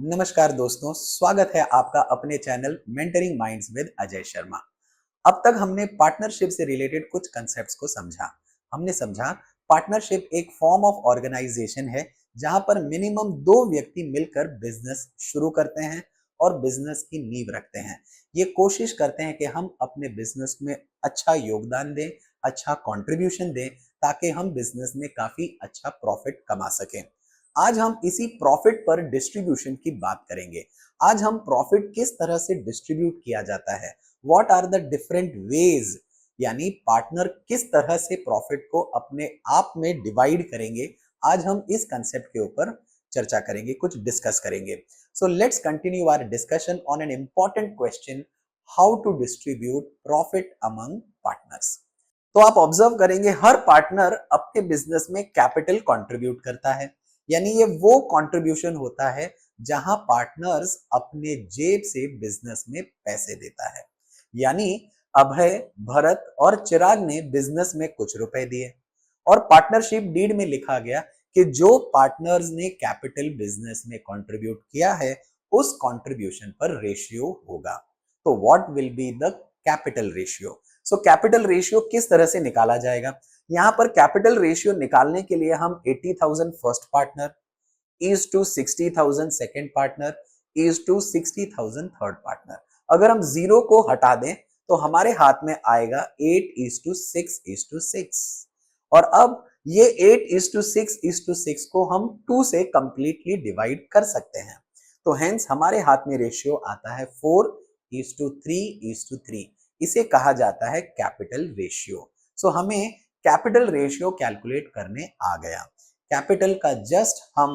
नमस्कार दोस्तों, स्वागत है आपका अपने channel mentoring minds with Ajay Sharma. अब तक हमने पार्टनरशिप से रिलेटेड कुछ कंसेप्ट्स को समझा। हमने समझा पार्टनरशिप एक फॉर्म ऑफ ऑर्गेनाइजेशन है जहां पर मिनिमम दो व्यक्ति मिलकर बिजनेस शुरू करते हैं और बिजनेस की नींव रखते हैं। ये कोशिश करते हैं कि हम अपने बिजनेस में अच्छा योगदान दें, अच्छा कंट्रीब्यूशन दें, ताकि हम बिजनेस में काफी अच्छा प्रॉफिट कमा सकें। आज हम इसी प्रॉफिट पर डिस्ट्रीब्यूशन की बात करेंगे। आज हम प्रॉफिट किस तरह से डिस्ट्रीब्यूट किया जाता है, what are the different ways, यानी पार्टनर किस तरह से प्रॉफिट को अपने आप में डिवाइड करेंगे। आज हम इस कंसेप्ट के ऊपर चर्चा करेंगे, कुछ डिस्कस करेंगे। So let's continue our discussion on an important question, how to distribute profit among partners. तो आप ऑब्जर्व करेंगे हर पार्टनर अपने बिजनेस में कैपिटल कंट्रीब्यूट करता है, यानी ये वो कंट्रीब्यूशन होता है जहां पार्टनर्स अपने जेब से बिजनेस में पैसे देता है। यानी अभय, भरत और चिराग ने बिजनेस में कुछ रुपए दिए और पार्टनरशिप डीड में लिखा गया कि जो पार्टनर्स ने कैपिटल बिजनेस में कंट्रीब्यूट किया है उस कंट्रीब्यूशन पर रेशियो होगा। तो what will be the capital ratio. So capital ratio किस तरह से निकाला जाएगा। यहां पर कैपिटल रेशियो निकालने के लिए हम 80,000 first partner is to 60,000 second partner is to 60,000 third partner, अगर हम जीरो को हटा दें तो हमारे हाथ में आएगा 8 इज टू 6 इज टू 6। और अब ये 8 इज टू 6 इज टू 6 को हम 2 से कंप्लीटली डिवाइड कर सकते हैं। तो हेंस हमारे हाथ में रेशियो आता है 4 इज टू 3 इज टू 3। इसे कहा जाता है कैपिटल रेशियो। सो हमें कैपिटल रेशियो कैलकुलेट करने आ गया। कैपिटल का जस्ट हम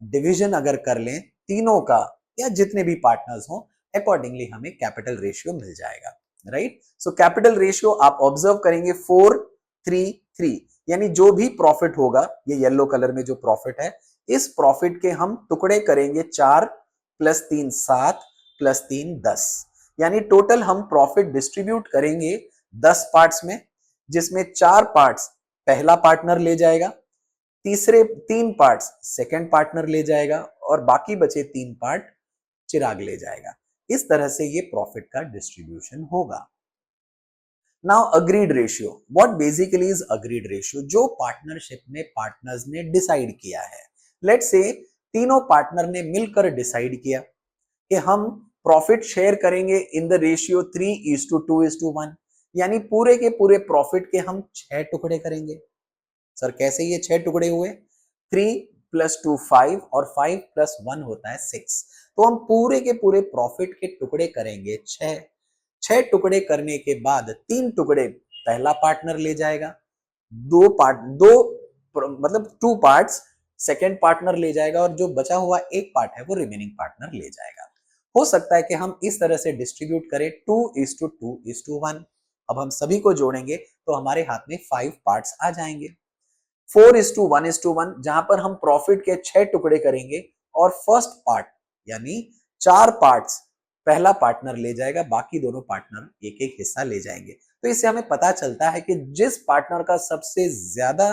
डिवीजन अगर कर लें तीनों का या जितने भी पार्टनर्स हों, अकॉर्डिंगली हमें कैपिटल रेशियो मिल जाएगा। राइट। सो कैपिटल रेशियो आप ऑब्जर्व करेंगे 4 3 3, यानी जो भी प्रॉफिट होगा, ये येलो कलर में जो प्रॉफिट है, इस प्रॉफिट के हम टुकड़े करेंगे 4 प्लस 3 7 प्लस 3 10, यानी टोटल हम प्रॉफिट डिस्ट्रीब्यूट करेंगे 10 पार्ट्स में, जिसमें 4 पार्ट्स पहला पार्टनर ले जाएगा, तीसरे 3 पार्ट्स सेकंड पार्टनर ले जाएगा और बाकी बचे 3 पार्ट चिराग ले जाएगा। इस तरह से ये प्रॉफिट का डिस्ट्रीब्यूशन होगा। Now agreed ratio, what basically is agreed ratio, जो पार्टनरशिप में पार्टनर्स ने डिसाइड किया है। लेट्स से तीनों पार्टनर ने मिलकर डिसाइड किया कि हम प्रॉफिट शेयर करेंगे इन द रेशियो 3:2:1, यानी पूरे के पूरे प्रॉफिट के हम 6 टुकड़े करेंगे। सर कैसे ये 6 टुकड़े हुए, 3 प्लस 2 5 और 5 प्लस 1 होता है 6। तो हम पूरे के पूरे प्रॉफिट के टुकड़े करेंगे 6। 6 टुकड़े करने के बाद 3 टुकड़े पहला पार्टनर ले जाएगा, दो मतलब 2 पार्ट्स सेकेंड पार्टनर ले जाएगा और जो बचा हुआ एक पार्ट है वो रिमेनिंग पार्टनर ले जाएगा। हो सकता है कि हम इस तरह से डिस्ट्रीब्यूट करें 2:2:1। अब हम सभी को जोड़ेंगे तो हमारे हाथ में 5 पार्ट्स आ जाएंगे। 4:1:1, जहां पर हम प्रॉफिट के 6 टुकड़े करेंगे और फर्स्ट पार्ट यानी 4 पार्ट्स पहला पार्टनर ले जाएगा, बाकी दोनों पार्टनर एक एक हिस्सा ले जाएंगे। तो इससे हमें पता चलता है कि जिस पार्टनर का सबसे ज्यादा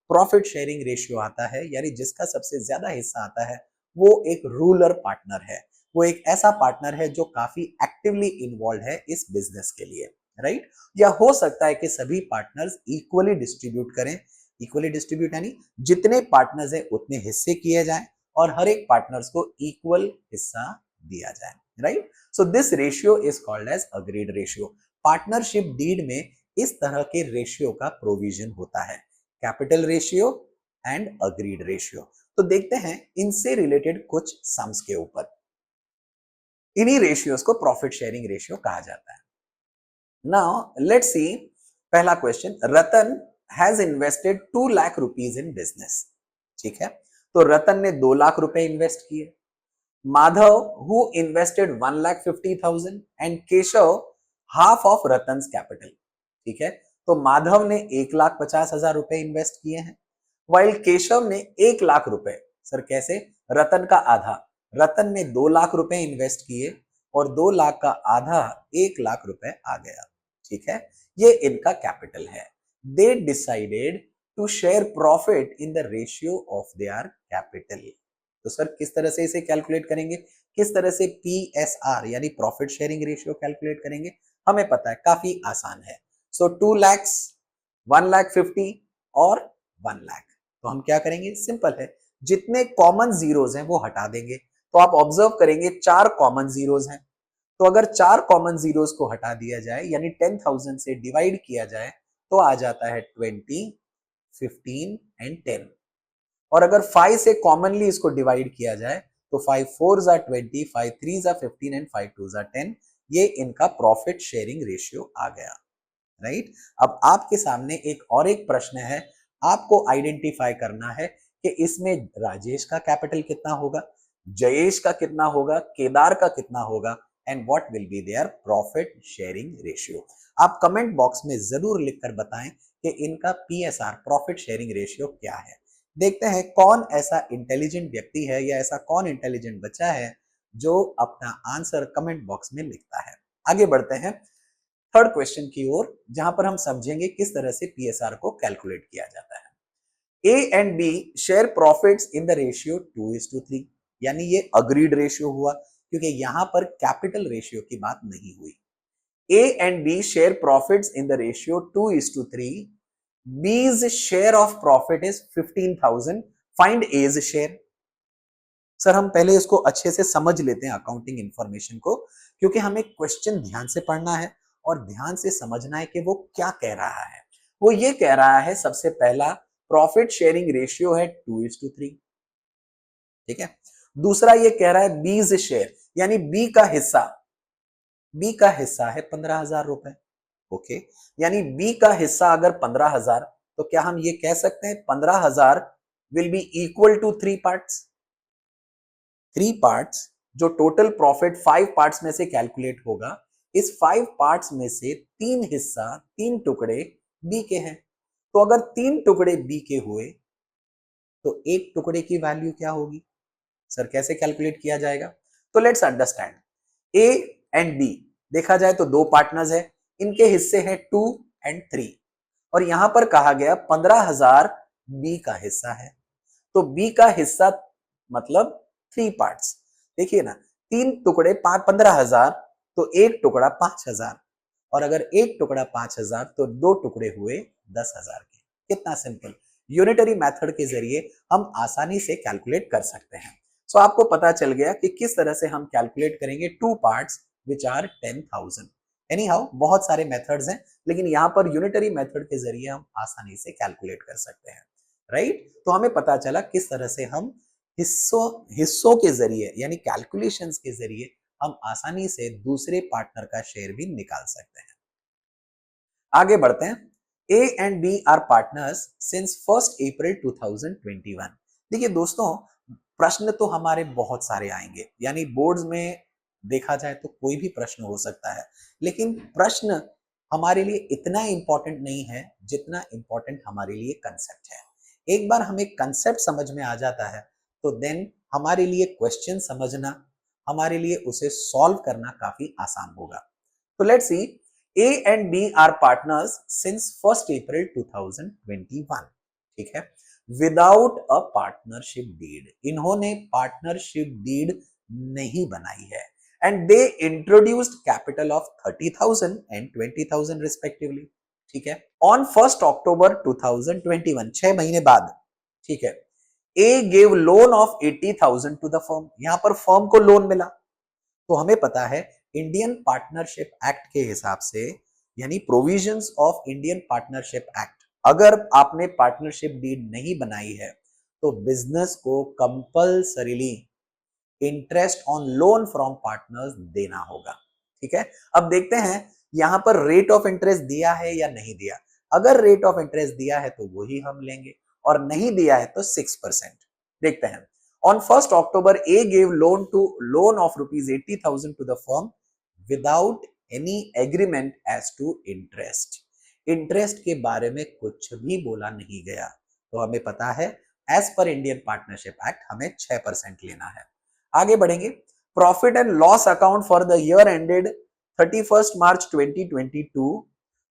प्रॉफिट शेयरिंग रेशियो आता है, यानी जिसका सबसे ज्यादा हिस्सा आता है, वो एक रूलर पार्टनर है। वो एक ऐसा पार्टनर है जो काफी एक्टिवली इन्वॉल्व है इस बिजनेस के लिए। राइट। या हो सकता है कि सभी पार्टनर्स इक्वली डिस्ट्रीब्यूट करें। इक्वली डिस्ट्रीब्यूट यानी जितने पार्टनर्स है उतने हिस्से किए जाएं और हर एक पार्टनर्स को इक्वल हिस्सा दिया जाए। Right. So this ratio is called as agreed ratio. Partnership deed में इस तरह के रेशियो का प्रोविजन होता है, capital ratio and agreed ratio. तो देखते हैं इनसे रिलेटेड कुछ सम्स के ऊपर। इन्हीं रेशियोज को प्रॉफिट शेयरिंग रेशियो कहा जाता है। नाउ लेट्स सी, पहला question, Ratan has invested 2 lakh rupees in business. ठीक है, तो रतन ने 2 लाख रुपए इन्वेस्ट किए। Madhav who invested 1,50,000 and Keshav half of Ratan's capital. ठीक है, तो माधव ने 1,50,000 रुपए इन्वेस्ट किए हैं, वाइल केशव ने 1 लाख रुपए। सर कैसे, रतन का आधा, रतन ने 2 लाख रुपए इन्वेस्ट किए और 2 लाख का आधा 1 लाख रुपए आ गया। ठीक है, ये इनका कैपिटल है। They decided to share profit in the ratio of their capital. तो सर किस तरह से इसे कैलकुलेट करेंगे, किस तरह से PSR यानी प्रॉफिट शेयरिंग रेशियो कैलकुलेट करेंगे, हमें पता है, काफी आसान है। सो 2 लाख, 1 लाख 50 और 1 लाख। तो हम क्या करेंगे, सिंपल है, जितने कॉमन जीरोज हैं वो हटा देंगे। तो आप ऑब्जर्व करेंगे 4 कॉमन जीरोज हैं। तो अगर 4 कॉमन जीरोज को हटा दिया जाए यानी 10,000 से डिवाइड किया जाए तो आ जाता है 20, 15 एंड 10। और अगर 5 से कॉमनली इसको डिवाइड किया जाए तो 5 4 जा 20, 5 3 जा 15 एंड 5 2 जा 10। ये इनका प्रॉफिट शेयरिंग रेशियो आ गया, राइट। अब आपके सामने एक प्रश्न है, आपको आइडेंटिफाई करना है कि इसमें राजेश का कैपिटल कितना होगा, जयेश का कितना होगा, केदार का कितना होगा, and what will be their profit sharing ratio. आप कमेंट बॉक्स में जरूर लिखकर बताएं कि इनका PSR प्रॉफिट शेयरिंग रेशियो क्या है। देखते हैं कौन ऐसा इंटेलिजेंट व्यक्ति है या ऐसा कौन इंटेलिजेंट बच्चा है जो अपना आंसर कमेंट बॉक्स में लिखता है। आगे बढ़ते हैं थर्ड क्वेश्चन की ओर, जहां पर हम समझेंगे किस तरह से PSR को कैलकुलेट किया जाता है। A and B share profits in the ratio 2:3, यानी ये अग्रीड रेशियो हुआ क्योंकि यहां पर कैपिटल रेशियो की बात नहीं हुई। A and B share profits in the ratio 2:3। B's share of profit is 15,000. Find A's share. Sir हम पहले इसको अच्छे से समझ लेते हैं अकाउंटिंग इंफॉर्मेशन को, क्योंकि हमें क्वेश्चन ध्यान से पढ़ना है और ध्यान से समझना है कि वो क्या कह रहा है। वो ये कह रहा है, सबसे पहला प्रॉफिट शेयरिंग रेशियो है 2:3, ठीक है। दूसरा ये कह रहा है बीज शेयर, यानी बी का हिस्सा, बी का हिस्सा है 15,000 रुपए, ओके। यानी बी का हिस्सा अगर 15,000, तो क्या हम ये कह सकते हैं 15,000 will be equal to 3 parts. 3 parts, जो टोटल प्रॉफिट 5 पार्ट्स में से कैलकुलेट होगा, इस 5 पार्ट्स में से 3 हिस्सा, 3 टुकड़े बी के हैं। तो अगर 3 टुकड़े बी के हुए तो एक टुकड़े की वैल्यू क्या होगी, सर कैसे कैलकुलेट किया जाएगा। तो let's understand, A and B देखा जाए तो दो पार्टनर्स है, इनके हिस्से हैं 2 एंड 3, और यहां पर कहा गया 15,000 बी का हिस्सा है। तो बी का हिस्सा मतलब 3 पार्ट्स, देखिए ना, 3 टुकड़े 15,000, तो एक टुकड़ा 5,000, और अगर एक टुकड़ा 5,000 तो दो टुकड़े हुए 10,000 के। कितना सिंपल, यूनिटरी मेथड के जरिए हम आसानी से कैलकुलेट कर सकते हैं। सो आपको पता चल गया कि किस तरह से हम कैलकुलेट करेंगे 2 parts which are 10,000। Anyhow बहुत सारे मेथड्स हैं, लेकिन यहां पर यूनिटरी मेथड के जरिए हम आसानी से कैलकुलेट कर सकते हैं, राइट। तो हमें पता चला किस तरह से हम हिस्सों हिस्सों के जरिए यानी कैलकुलेशंस के जरिए हम आसानी से दूसरे पार्टनर का शेयर भी निकाल सकते हैं। आगे बढ़ते हैं, A and B are partners since 1 April 2021। देखिए दोस्तों, प्रश्न तो हमारे बहुत सारे आएंगे, यानी बोर्ड्स में देखा जाए तो कोई भी प्रश्न हो सकता है, लेकिन प्रश्न हमारे लिए इतना इंपॉर्टेंट नहीं है जितना इंपॉर्टेंट हमारे लिए कंसेप्ट है। एक बार हमें कंसेप्ट समझ में आ जाता है तो देन हमारे लिए क्वेश्चन समझना, हमारे लिए उसे सॉल्व करना काफी आसान होगा। तो let's see, A and B are partners since 1 April 2021, ठीक है, विदाउट अ पार्टनरशिप डीड। इन्होंने पार्टनरशिप डीड नहीं बनाई है, and they introduced capital of 30,000 and 20,000 respectively, ठीक है, ऑन 1 अक्टूबर 2021, 6 महीने बाद, ठीक है। A gave loan of 80,000 to the firm, यहां पर फर्म को लोन मिला। तो हमें पता है इंडियन पार्टनरशिप एक्ट के हिसाब से, यानी provisions of Indian partnership act, अगर आपने पार्टनरशिप डीड नहीं बनाई है तो बिजनेस को compulsorily interest on loan from partners देना होगा, ठीक है। अब देखते हैं यहां पर रेट ऑफ इंटरेस्ट दिया है या नहीं दिया। अगर रेट ऑफ इंटरेस्ट दिया है तो वही हम लेंगे, और नहीं दिया है तो 6%। देखते हैं, on 1st October, A gave loan of rupees 80,000 to the firm without any agreement as to interest. Interest के बारे में कुछ भी बोला नहीं गया। तो हमें पता है as per Indian partnership act हमें 6% लेना है। आगे बढ़ेंगे, profit and loss account for the year ended 31st March 2022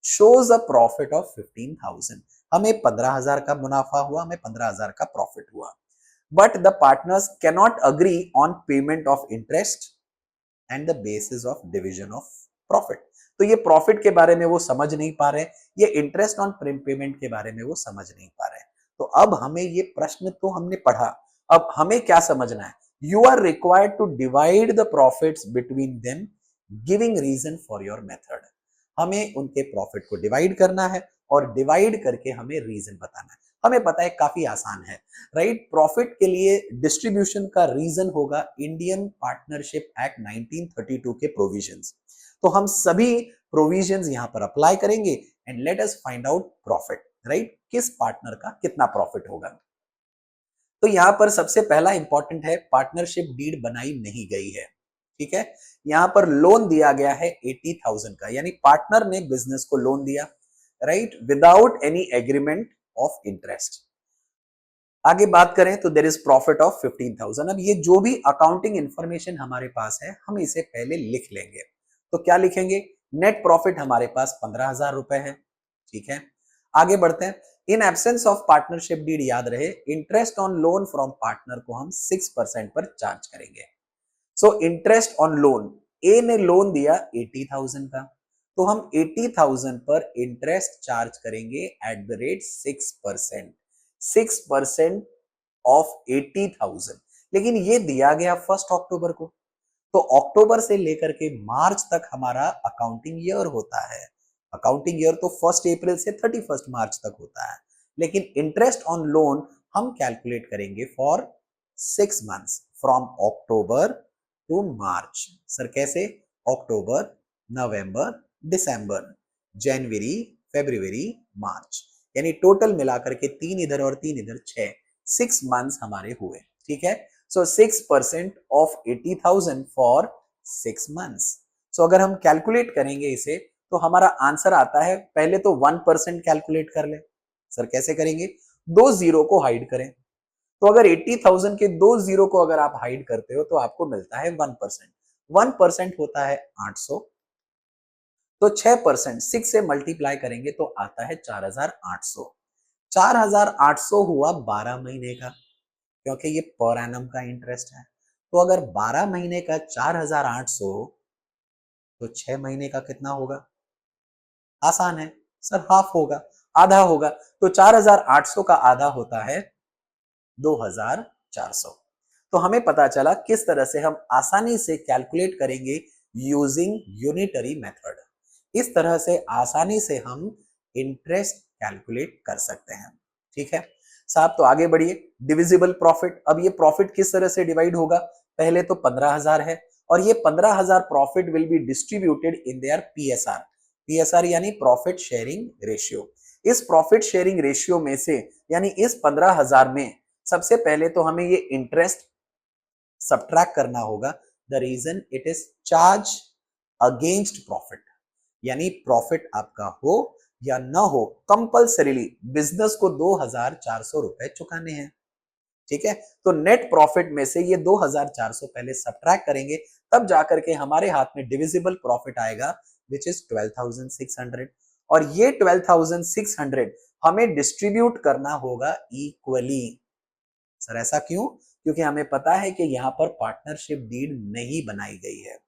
shows a profit of 15,000। हमें 15,000 का मुनाफा हुआ, हमें 15,000 का प्रॉफिट हुआ। But the partners cannot agree on payment of interest and the basis of division of profit. तो ये profit के बारे में वो समझ नहीं पा रहे, ये इंटरेस्ट ऑन पेमेंट के बारे में वो समझ नहीं पा रहे। तो अब हमें ये प्रश्न तो हमने पढ़ा, अब हमें क्या समझना है? You are required to divide the profits between them giving reason for your method. हमें उनके प्रॉफिट को डिवाइड करना है और डिवाइड करके हमें रीजन बताना है। हमें पता है काफी आसान है, राइट? प्रॉफिट के लिए डिस्ट्रीब्यूशन का रीजन होगा इंडियन पार्टनरशिप एक्ट 1932 के प्रोविजंस। तो हम सभी प्रोविजंस यहां पर अप्लाई करेंगे and let us find out profit, right? किस पार्टनर का कितना प्रॉफिट होगा। तो यहां पर सबसे पहला इंपॉर्टेंट है, पार्टनरशिप डीड बनाई नहीं गई है, ठीक है? यहां पर लोन दिया गया है 80,000 का, यानी पार्टनर ने बिजनेस को लोन दिया, right, without any agreement of interest. आगे बात करें तो देयर इज प्रॉफिट ऑफ 15,000। अब ये जो भी अकाउंटिंग इंफॉर्मेशन हमारे पास है हम इसे पहले लिख लेंगे। तो क्या लिखेंगे? नेट प्रॉफिट हमारे पास 15,000 रुपए है, ठीक है? आगे बढ़ते हैं। In absence of partnership deed याद रहे, interest on loan from partner को हम 6% पर चार्ज करेंगे। So interest on loan, A ने लोन दिया 80,000 का, तो हम 80,000 पर इंटरेस्ट चार्ज करेंगे एट द रेट 6%। 6% ऑफ 80,000। लेकिन ये दिया गया 1 अक्टूबर को, तो अक्टूबर से लेकर के मार्च तक हमारा अकाउंटिंग ईयर होता है। अकाउंटिंग ईयर तो 1 अप्रैल से 31 मार्च तक होता है, लेकिन इंटरेस्ट ऑन लोन हम कैलकुलेट करेंगे for 6 months, from October to March. Sir कैसे? अक्टूबर, नवंबर, दिसंबर, जनवरी, फरवरी, मार्च, यानी टोटल मिलाकर के 3 इधर और 3 इधर 6, 6 मंथ्स हमारे हुए, ठीक है? सो 6% ऑफ 80,000 फॉर 6 मंथ्स। सो अगर हम कैलकुलेट करेंगे इसे तो हमारा आंसर आता है, पहले तो 1% कैलकुलेट कर ले। सर कैसे करेंगे? 2 जीरो को हाइड करें, तो अगर 80,000 के 2 जीरो को अगर आप हाइड करते हो तो आपको मिलता है 1%। 1% होता है 800, तो 6% 6 से मल्टीप्लाई करेंगे तो आता है 4,800। 4,800 हुआ 12 महीने का, क्योंकि ये पर एनम का इंटरेस्ट है। तो अगर 12 महीने का 4,800, तो 6 महीने का कितना होगा? आसान है सर, हाफ होगा, आधा होगा। तो 4,800 का आधा होता है 2,400। तो हमें पता चला किस तरह से हम आसानी से कैलकुलेट करेंगे यूजिंग यूनिटरी मेथड। इस तरह से आसानी से हम इंटरेस्ट कैलकुलेट कर सकते हैं, ठीक है साहब? तो आगे बढ़िए। डिविजिबल प्रॉफिट, अब ये प्रॉफिट किस तरह से डिवाइड होगा? पहले तो 15,000 है और ये 15,000 profit will be distributed in their PSR. PSR यानी प्रॉफिट शेयरिंग रेशियो। इस प्रॉफिट शेयरिंग रेशियो में से, यानी इस 15,000 में सबसे पहले तो हमें ये इंटरेस्ट सब्ट्रैक्ट करना होगा। The reason it is charge against profit, यानी प्रॉफिट आपका हो या ना हो, कंपल्सरीली बिजनेस को 2,400 रुपए चुकाने हैं, ठीक है? तो नेट प्रॉफिट में से ये 2,400 पहले सब्ट्रैक्ट करेंगे, तब जाकर के हमारे हाथ में डिविजिबल प्रॉफिट आएगा, विच इज 12,600। और ये 12,600 हमें डिस्ट्रीब्यूट करना होगा इक्वली। सर ऐसा क्यों? क्योंकि हमें पता है कि यहां पर पार्टनरशिप डीड नहीं बनाई गई है,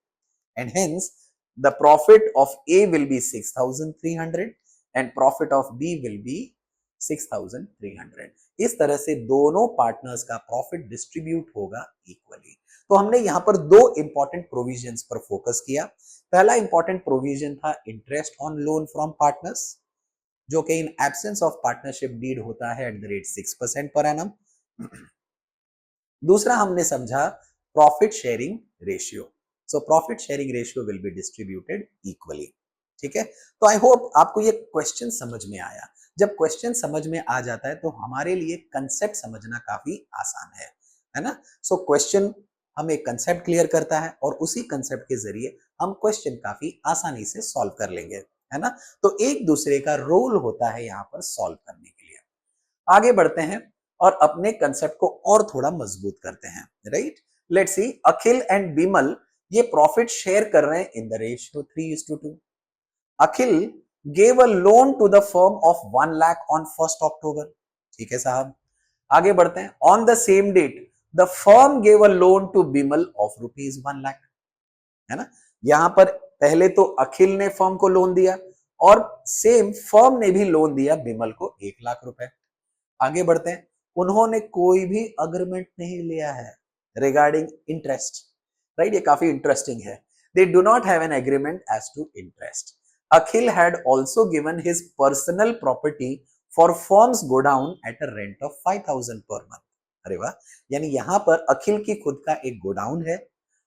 and hence the profit of A will be 6,300 and profit of B will be 6,300। इस तरह से दोनों पार्टनर्स का प्रॉफिट डिस्ट्रीब्यूट होगा इक्वली। तो हमने यहां पर दो इंपॉर्टेंट प्रोविजंस पर फोकस किया। पहला इंपॉर्टेंट प्रोविजन था interest on loan from partners, जो कि in absence of partnership deed होता है eight the rate 6% per annum. दूसरा हमने समझा profit sharing ratio. So profit sharing ratio will be distributed equally, ठीक है? तो आई होप आपको ये क्वेश्चन समझ में आया। जब क्वेश्चन समझ में आ जाता है तो हमारे लिए कंसेप्ट समझना काफी आसान है ना? सो क्वेश्चन हमें कंसेप्ट क्लियर करता है और उसी कंसेप्ट के जरिए हम क्वेश्चन काफी आसानी से सॉल्व कर लेंगे, है ना? तो एक दूसरे का रोल होता है यहाँ पर सॉल्व करने के लिए। आगे बढ़ते हैं और अपने कंसेप्ट को और थोड़ा मजबूत करते हैं, right? Let's see, Akhil and Bimal ये प्रॉफिट शेयर कर रहे हैं in the ratio 3:2। Akhil gave a loan to the firm of 1 lakh on 1 October, ठीक है साहब? आगे बढ़ते हैं। On the same date the firm gave a loan to Bimal of ₹1 lakh, है ना। यहां पर पहले तो अखिल ने फर्म को लोन दिया और सेम फर्म ने भी लोन दिया बिमल को ₹1 लाख। आगे बढ़ते हैं। उन्होंने कोई भी अग्रीमेंट नहीं लिया है रिगार्डिंग इंटरेस्ट, राइट। ये काफी इंटरेस्टिंग है। They do not have an agreement as to interest. Akhil had also given his personal property for firms godown at a rent of 5,000 per month. अरे वाह, यानी यहां पर अखिल की खुद का एक गोडाउन है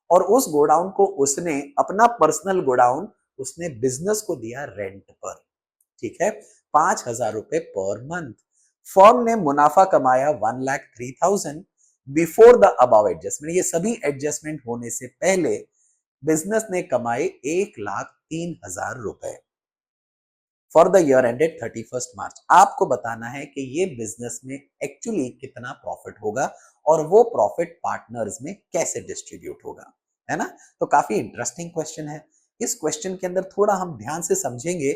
और उस गोडाउन को उसने अपना पर्सनल गोडाउन उसने बिजनेस को दिया रेंट पर, ठीक है, ₹5,000 पर मंथ। फर्म ने मुनाफा कमाया 1,03,000 बिफोर द अबव एडजस्टमेंट। ये सभी एडजस्टमेंट होने से पहले बिजनेस ने कमाए ₹1,03,000 फॉर द ईयर एंडेड 31 मार्च। आपको बताना है कि ये बिजनेस में एक्चुअली कितना प्रॉफिट होगा और वो प्रॉफिट पार्टनर्स में कैसे डिस्ट्रीब्यूट होगा, है ना। तो काफी इंटरेस्टिंग क्वेश्चन है। इस क्वेश्चन के अंदर थोड़ा हम ध्यान से समझेंगे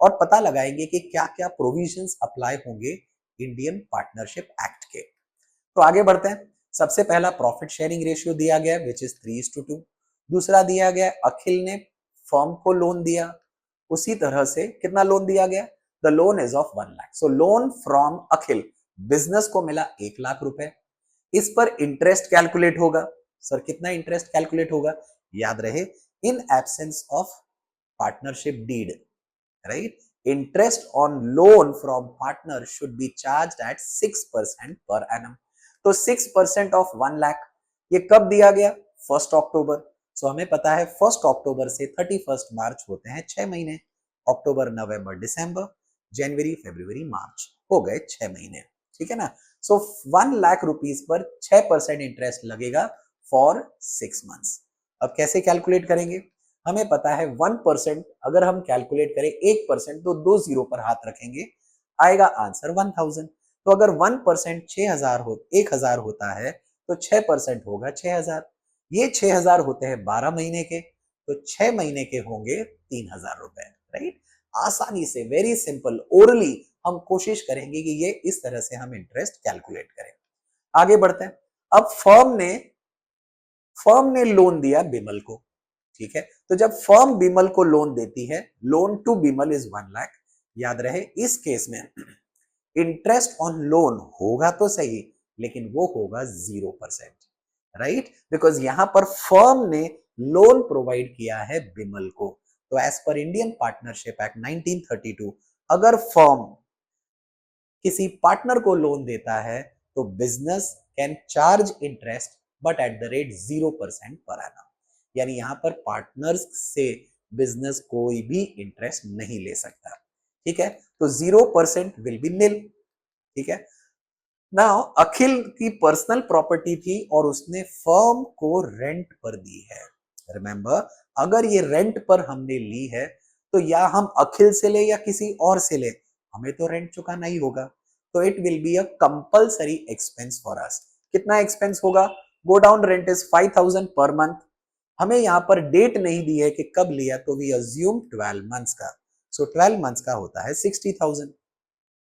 और पता लगाएंगे कि क्या क्या प्रोविजंस अप्लाई होंगे इंडियन पार्टनरशिप एक्ट के। तो आगे बढ़ते हैं। सबसे पहला प्रॉफिट शेयरिंग रेशियो दिया गया विच इज 3:2। दूसरा दिया गया अखिल ने फर्म को लोन दिया, उसी तरह से कितना लोन दिया गया, the loan is of 1 lakh. So loan from Akhil, business को मिला ₹1 लाख। इस पर इंटरेस्ट कैलकुलेट होगा। सर कितना इंटरेस्ट कैलकुलेट होगा, याद रहे in absence of partnership deed, right, interest on loan from partner should be charged at 6% per annum. तो 6% ऑफ 1 लाख, ये कब दिया गया, 1 अक्टूबर। सो हमें पता है 1 अक्टूबर से 31 मार्च होते हैं 6 महीने, अक्टूबर नवंबर दिसंबर जनवरी फरवरी मार्च, हो गए 6 महीने, ठीक है ना। सो 1 लाख रुपीज पर 6% इंटरेस्ट लगेगा फॉर 6 मंथ्स। अब कैसे कैलकुलेट करेंगे, हमें पता है 1% अगर हम कैलकुलेट करें 1% तो 2 जीरो पर हाथ रखेंगे, आएगा आंसर 1000। तो अगर 1% 6000 हो 1000 होता है तो 6% होगा 6000। ये 6000 होते हैं 12 महीने के, तो 6 महीने के होंगे ₹3000, राइट। आसानी से, वेरी सिंपल, ओरली हम कोशिश करेंगे कि ये इस तरह से हम इंटरेस्ट कैलकुलेट करें। आगे बढ़ते हैं। अब फर्म ने लोन दिया बिमल को, ठीक है। तो जब फर्म बिमल को लोन देती है, loan to Bimal is 1 lakh. याद रहे इस केस में इंटरेस्ट ऑन लोन होगा तो सही, लेकिन वो होगा 0%, राइट, बिकॉज यहां पर फर्म ने लोन प्रोवाइड किया है बिमल को। तो as per Indian partnership act 1932 अगर फर्म किसी पार्टनर को लोन देता है तो business can charge interest but at the rate 0% per annum. यानी यहां पर पार्टनर्स से बिजनेस कोई भी इंटरेस्ट नहीं ले सकता, ठीक है। तो 0% विल बी निल, ठीक है। नाउ अखिल की पर्सनल प्रॉपर्टी थी और उसने फर्म को रेंट पर दी है। रिमेंबर, अगर ये रेंट पर हमने ली है तो या हम अखिल से ले या किसी और से ले, हमें तो रेंट चुकाना ही होगा। तो it will be a compulsory expense for us. कितना एक्सपेंस होगा, go down rent is 5000 per month. हमें यहाँ पर डेट नहीं दी है कि कब लिया, तो वी अज्यूम 12 मंथ्स का। सो 12 मंथ्स का होता है 60,000।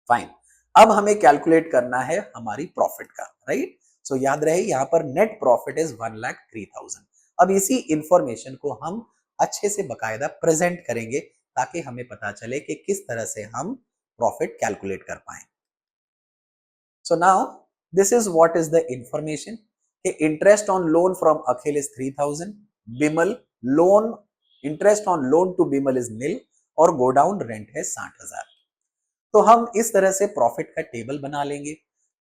फाइन। अब हमें कैलकुलेट करना है हमारी प्रॉफिट का, राइट। सो याद रहे यहाँ पर नेट प्रॉफिट इज 1,03,000। अब इसी इंफॉर्मेशन को हम अच्छे से बकायदा प्रेजेंट करेंगे ताकि हमें पता चले कि किस तरह से हम प्रॉफिट कैलकुलेट कर पाए। So now this is what is the information कि interest on loan from Akhil is 3,000, Bimal loan, interest on loan to Bimal is nil और गोडाउन रेंट है 60,000। तो हम इस तरह से प्रॉफिट का टेबल बना लेंगे।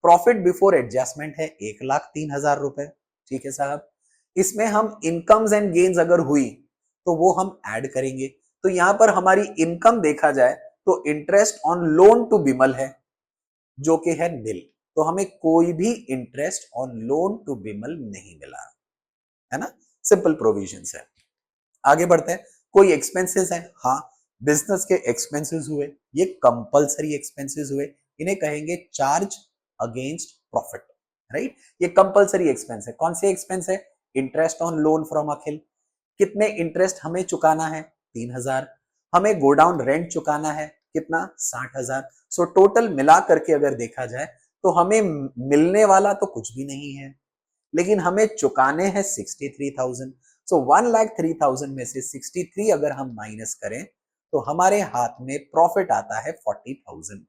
प्रॉफिट बिफोर एडजस्टमेंट है ₹1,03,000, ठीक है साहब। इसमें हम इनकम्स एंड गेन्स अगर हुई तो वो हम ऐड करेंगे। तो यहां पर हमारी इनकम देखा जाए तो interest on loan to Bimal है जो कि है निल, तो हमें कोई भी interest on loan to Bimal नहीं मिला, है ना। सिंपल प्रोविजंस है। आगे बढ़ते हैं। कोई एक्सपेंसेस है, हाँ, बिजनेस के एक्सपेंसेस हुए, ये कंपलसरी एक्सपेंसेस हुए, इन्हें कहेंगे चार्ज अगेंस्ट प्रॉफिट, राइट। ये कंपलसरी एक्सपेंस है। कौन से एक्सपेंस है, इंटरेस्ट ऑन लोन फ्रॉम अखिल। कितने इंटरेस्ट हमें चुकाना है, 3,000। हमें गोडाउन रेंट चुकाना है कितना, 60,000। सो टोटल मिला करके अगर देखा जाए तो हमें मिलने वाला तो कुछ भी नहीं है, लेकिन हमें चुकाने हैं 63,000। सो 1,03,000 में से 63 अगर हम माइनस करें तो हमारे हाथ में प्रॉफिट आता है 40,000।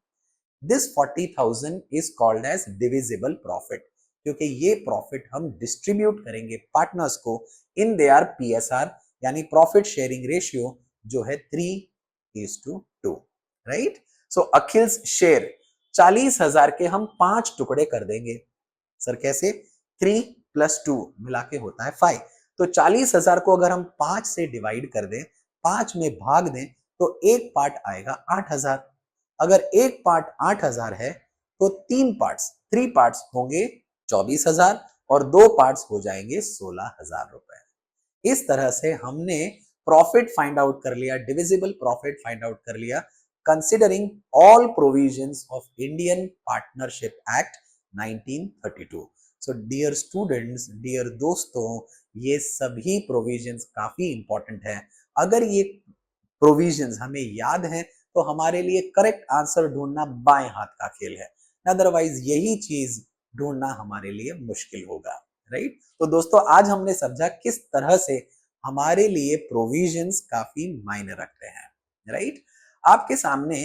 This 40,000 is called as divisible profit, क्योंकि ये प्रॉफिट हम डिस्ट्रीब्यूट करेंगे पार्टनर्स को इन देयर पीएसआर, यानी प्रॉफिट शेयरिंग रेशियो, जो है 3:2, राइट। सो अखिल्स शेयर 40,000 के हम 5 टुकड़े कर देंगे। सर कैसे? 3 + 2 मिला के होता है 5। तो 40,000 को अगर हम 5 से डिवाइड कर दें, 5 में भाग दें, तो एक पार्ट आएगा 8,000। अगर एक पार्ट 8,000 है तो 3 पार्ट्स होंगे 24,000 और 2 पार्ट्स हो जाएंगे 16,000 रुपए। इस तरह से हमने प्रॉफिट फाइंड आउट कर लिया, डिविजिबल प्रॉफिट फाइंड आउट कर लिया, considering all provisions of Indian partnership act 1932। So dear students, dear दोस्तों, ये सभी प्रोविजंस काफी इंपॉर्टेंट है। अगर ये प्रोविजंस हमें याद हैं तो हमारे लिए करेक्ट आंसर ढूंढना बाएं हाथ का खेल है, अदरवाइज यही चीज ढूंढना हमारे लिए मुश्किल होगा, राइट। तो दोस्तों, आज हमने समझा किस तरह से हमारे लिए प्रोविजंस काफी मायने रखते हैं, राइट। आपके सामने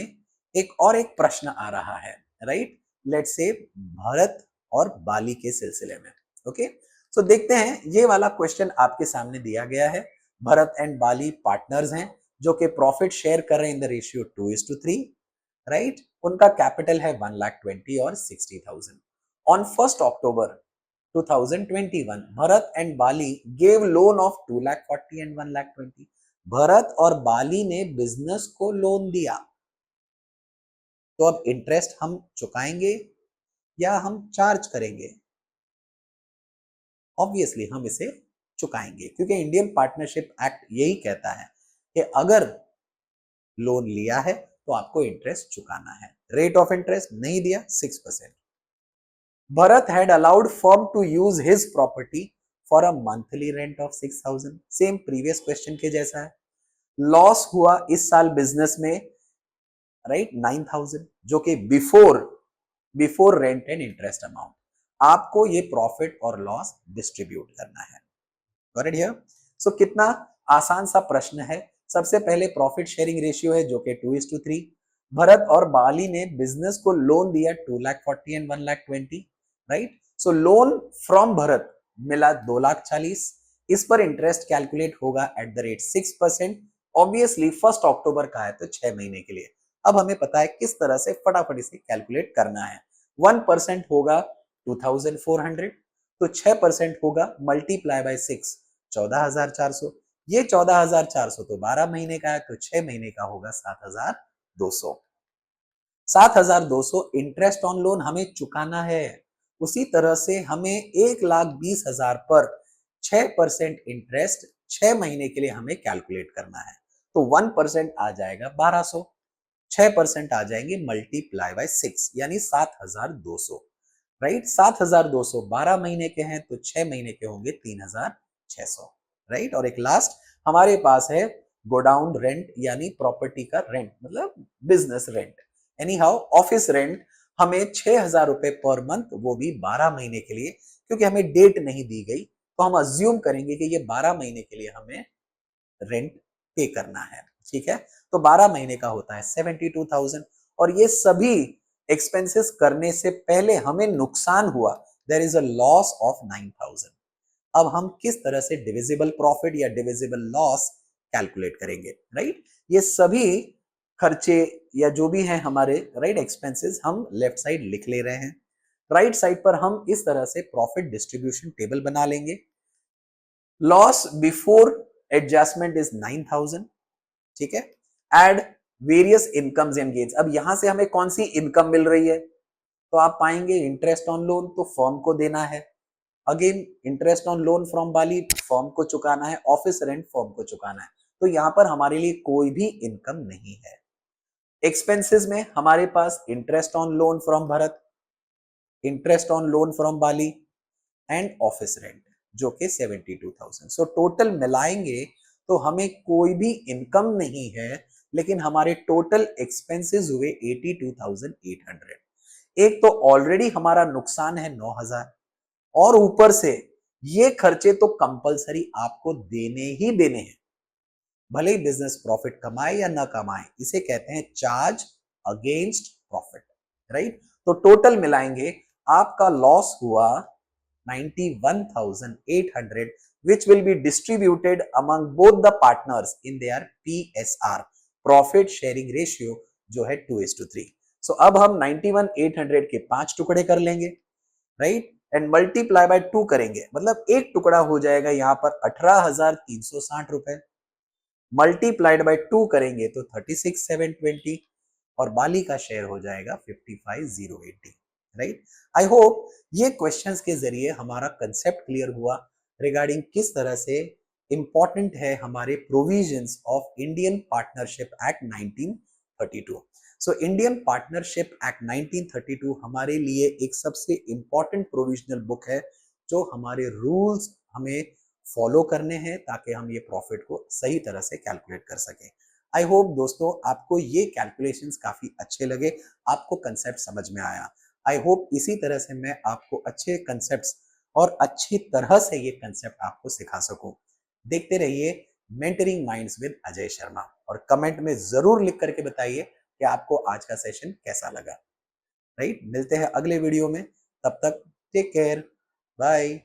एक प्रश्न आ रहा है, राइट। लेट्स से भरत और बाली के सिलसिले में, ओके। सो देखते हैं, ये वाला क्वेश्चन आपके सामने दिया गया है। भरत एंड बाली पार्टनर्स हैं जो कि प्रॉफिट शेयर कर रहे हैं इन द रेशियो 2:3, राइट। उनका कैपिटल है 1,20,000 और 60,000। On 1 October 2021 Bharat and Bali gave loan of 2,40,000 and 1,20,000। Bharat और बाली ने बिजनेस को लोन दिया, तो अब इंटरेस्ट हम चुकाएंगे या हम चार्ज करेंगे? ऑब्वियसली हम इसे चुकाएंगे, क्योंकि इंडियन पार्टनरशिप एक्ट यही कहता है कि अगर लोन लिया है तो आपको इंटरेस्ट चुकाना है। रेट ऑफ इंटरेस्ट नहीं दिया 6%। Bharat had allowed firm to use his property for a monthly rent of 6,000। Same previous question के जैसा है। लॉस हुआ इस साल बिजनेस में, राइट, 9,000, जो कि before rent and interest amount. आपको ये प्रॉफिट और लॉस डिस्ट्रीब्यूट करना है। Got it here? सो कितना आसान सा प्रश्न है। सबसे पहले प्रॉफिट शेयरिंग रेशियो है जो कि 2:3। भरत और बाली ने बिजनेस को लोन दिया 2,40,000 and 1,20,000, right. So loan from Bharat मिला 2,40,000। इस पर इंटरेस्ट कैलकुलेट होगा एट द रेट 6%। ऑब्वियसली 1 अक्टूबर का है तो 6 महीने के लिए। अब हमें पता है किस तरह से फटाफट इसे कैलकुलेट करना है। 1% होगा 2,400, तो 6% होगा मल्टीप्लाई बाय 6, 14,400। ये 14,400 तो 12 महीने का है, तो 6 महीने का होगा 7,200। 7,200 इंटरेस्ट ऑन लोन हमें चुकाना है। उसी तरह से हमें 1,20,000 पर 6% इंटरेस्ट 6 महीने के लिए हमें कैलकुलेट करना है। तो 1% आ जाएगा 1,200, 6% आ जाएंगे मल्टीप्लाई बाय 6, यानी 7,200, राइट। 7,200 12 महीने के हैं तो 6 महीने के होंगे 3,600, राइट। और एक लास्ट हमारे पास है गोडाउन रेंट, यानी प्रॉपर्टी का रेंट, मतलब business rent, any how office rent हमें 6,000 रुपए पर मंथ, वो भी 12 महीने के लिए। क्योंकि हमें डेट नहीं दी गई तो हम अज्यूम करेंगे कि ये 12 महीने के लिए हमें रेंट पे करना है, ठीक है। तो 12 महीने का होता है 72,000। और ये सभी एक्सपेंसेस करने से पहले हमें नुकसान हुआ, there is a loss of 9,000। अब हम किस तरह से डिविजिबल प्रॉफिट या डिविजिबल लॉस कैलकुलेट करेंगे, राइट। ये सभी खर्चे या जो भी हैं हमारे, राइट, एक्सपेंसेस हम लेफ्ट साइड लिख ले रहे हैं। राइट साइड पर हम इस तरह से प्रॉफिट डिस्ट्रीब्यूशन टेबल बना लेंगे। लॉस बिफोर एडजस्टमेंट इज 9,000, ठीक है। Add various incomes and gains. अब यहां से हमें कौन सी इनकम मिल रही है? तो आप पाएंगे इंटरेस्ट ऑन लोन तो फर्म को देना है, again interest on loan from Bali firm को चुकाना है, ऑफिस रेंट फर्म को चुकाना है। तो यहां पर हमारे लिए कोई भी इनकम नहीं है। एक्सपेंसेस में हमारे पास interest on loan from Bharat, interest on loan from Bali and office rent, जो कि 72,000। सो टोटल मिलाएंगे तो हमें कोई भी इनकम नहीं है, लेकिन हमारे टोटल एक्सपेंसेस हुए 82,800। एक तो ऑलरेडी हमारा नुकसान है 9,000 और ऊपर से ये खर्चे तो कंपलसरी आपको देने ही देने हैं, भले ही बिजनेस प्रॉफिट कमाए या ना कमाए। इसे कहते हैं चार्ज अगेंस्ट प्रॉफिट, राइट। तो टोटल मिलाएंगे आपका लॉस हुआ 91,800 which will be distributed among both the partners in their PSR, profit sharing ratio, जो है 2:3। सो अब हम 91,800 के 5 टुकड़े कर लेंगे, राइट, एंड मल्टीप्लाई बाय 2 करेंगे, मतलब एक टुकड़ा हो जाएगा यहाँ पर 18,360 रुपए, मल्टीप्लाइड बाय 2 करेंगे तो 36,720 और बाली का शेयर हो जाएगा 55,080, राइट। आई होप ये क्वेश्चंस के जरिए हमारा कंसेप्ट क्लियर हुआ रिगार्डिंग किस तरह से इंपॉर्टेंट है हमारे provisions of Indian partnership act 1932। So Indian partnership act 1932 हमारे लिए एक सबसे इंपॉर्टेंट प्रोविजनल बुक है जो हमारे रूल्स हमें फॉलो करने हैं ताकि हम ये प्रॉफिट को सही तरह से कैलकुलेट कर सकें। आई होप दोस्तों आपको ये कैलकुलेशंस काफी अच्छे लगे, आपको कंसेप्ट समझ में आया। आई होप इसी तरह से मैं आपको अच्छे कंसेप्ट्स और अच्छी तरह से ये कंसेप्ट आपको सिखा सकूं। देखते रहिए mentoring minds with Ajay Sharma और कमेंट में जरूर लिख करके बताइए कि आपको आज का सेशन कैसा लगा, राइट। मिलते हैं अगले वीडियो में, तब तक टेक केयर, बाय।